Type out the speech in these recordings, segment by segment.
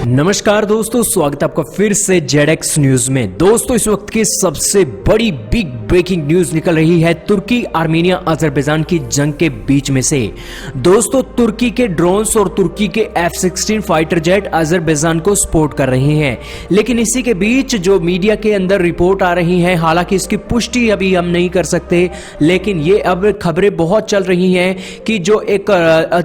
नमस्कार दोस्तों, स्वागत है आपका फिर से जेडएक्स न्यूज में। दोस्तों, इस वक्त की सबसे बड़ी बिग ब्रेकिंग न्यूज निकल रही है तुर्की, आर्मेनिया, अजरबैजान की जंग के बीच में से। दोस्तों, तुर्की के ड्रोन्स और तुर्की के F-16 फाइटर जेट अजरबैजान को सपोर्ट कर रहे हैं, लेकिन इसी के बीच जो मीडिया के अंदर रिपोर्ट आ रही हैं, हालांकि इसकी पुष्टि अभी हम नहीं कर सकते, लेकिन ये अब खबरें बहुत चल रही हैं कि जो एक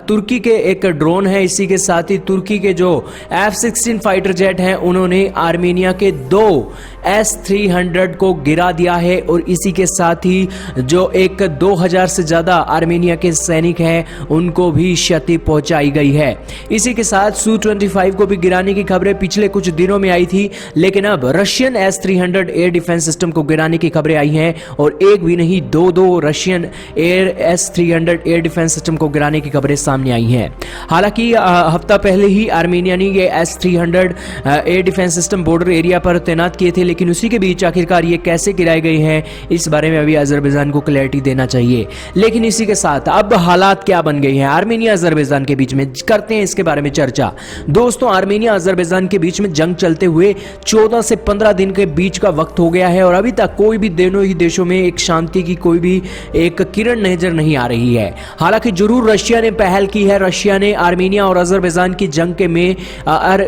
तुर्की के एक ड्रोन है, इसी के साथ ही तुर्की के जो F-16 फाइटर जेट हैं, उन्होंने आर्मेनिया के 2 S-300 को गिरा दिया है और इसी के साथ ही जो एक 2000 से ज्यादा आर्मेनिया के सैनिक हैं उनको भी क्षति पहुंचाई गई है। इसी के साथ Su-25 को भी गिराने की खबरें पिछले कुछ दिनों में आई थी, लेकिन अब Russian S-300 air defence system को गिराने की खबरें आई हैं और एक भी नहीं, दो Russian S-300 air defence system को गिराने की खबरें सामने आई हैं। हालांकि हफ्ता पहले ही आर्मेनिया ने ये S-300 air defence system border area पर तैनात किए थे, लेकिन उसी के बीच आखिरकार ये कैसे गिराए गए हैं, इस बारे में अभी अजरबैजान को क्लैरिटी देना चाहिए। लेकिन इसी के साथ अब हालात क्या बन गए हैं आर्मेनिया अजरबैजान के बीच में, करते हैं इसके बारे में चर्चा। दोस्तों, आर्मेनिया अजरबैजान के बीच में जंग चलते हुए 14 से 15 दिन के बीच का वक्त हो गया है और अभी तक कोई भी दोनों ही देशों में एक शांति की कोई भी एक किरण नजर नहीं आ रही है। हालांकि जरूर रशिया ने पहल की है, रशिया ने आर्मेनिया और अजरबैजान की जंग के में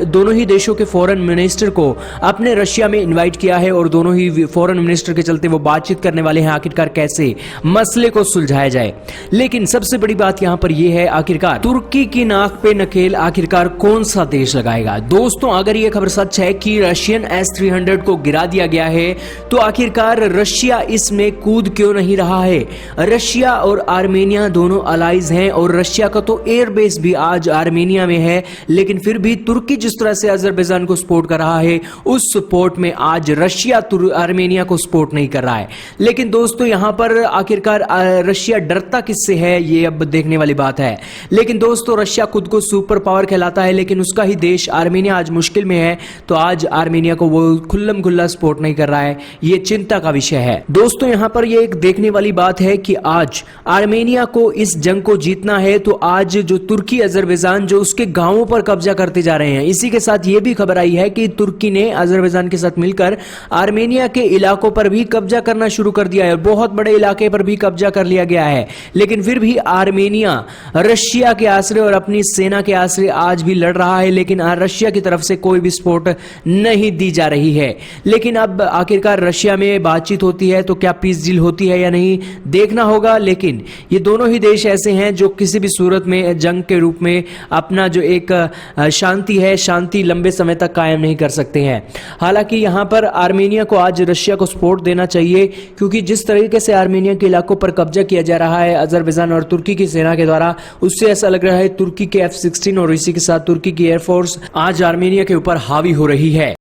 दोनों ही देशों के फॉरेन मिनिस्टर को अपने रशिया में इनवाइट किया है और दोनों ही फॉरेन मिनिस्टर के चलते वो बातचीत करने वाले हैं आखिरकार कैसे मसले को सुलझाया जाए। लेकिन सबसे बड़ी बात यहां पर यह है, आखिरकार तुर्की की नाक पे नकेल आखिरकार कौन सा देश लगाएगा। दोस्तों, अगर यह खबर सच है कि रशियन S-300 को गिरा दिया गया है, तो आखिरकार रशिया इसमें कूद क्यों नहीं रहा है। रशिया और आर्मेनिया दोनों अलाइज हैं और रशिया का तो एयरबेस भी आज आर्मेनिया में है, लेकिन फिर भी तुर्की जिस तरह से अजरबैजान को सपोर्ट कर रहा है, उस सपोर्ट में आज रशिया आर्मेनिया को सपोर्ट नहीं कर रहा है। लेकिन दोस्तों, यहां पर आखिरकार रशिया डरता किससे है, ये अब देखने वाली बात है। लेकिन दोस्तों, रशिया खुद को सुपर पावर कहलाता है, लेकिन उसका ही देश आर्मेनिया आज मुश्किल में है, तो आज आर्मेनिया को वो खुल्लम खुल्ला सपोर्ट नहीं कर रहा है। ये चिंता का विषय है। दोस्तों, यहां पर ये एक देखने वाली बात है कि आज आर्मेनिया को इस जंग को जीतना है, तो आज जो तुर्की अजरबैजान जो उसके गांवों पर कब्जा करते जा रहे हैं। इसी के साथ ये भी खबर आई है कि तुर्की ने अजरबैजान के साथ मिलकर आर्मेनिया के इलाकों पर भी कब्जा करना शुरू कर दिया है और बहुत बड़े इलाके पर भी कब्जा कर लिया गया है। लेकिन फिर भी आर्मेनिया रशिया के आश्रय और अपनी सेना के आश्रय आज भी लड़ रहा है, लेकिन रशिया की तरफ से कोई भी सपोर्ट नहीं दी जा रही है। लेकिन अब आखिरकार रशिया में बातचीत होती है तो क्या पीस डील होती है या नहीं, देखना होगा। लेकिन ये दोनों ही देश ऐसे हैं जो किसी भी सूरत में जंग के रूप में अपना जो एक शांति है, शांति लंबे समय तक कायम नहीं कर सकते हैं। हालांकि यहां पर आर्मेनिया को आज रशिया को सपोर्ट देना चाहिए, क्योंकि जिस तरीके से आर्मेनिया के इलाकों पर कब्जा किया जा रहा है अजरबैजान और तुर्की की सेना के द्वारा, उससे ऐसा लग रहा है तुर्की के F-16 और इसी के साथ तुर्की की एयरफोर्स आज आर्मेनिया के ऊपर हावी हो रही है।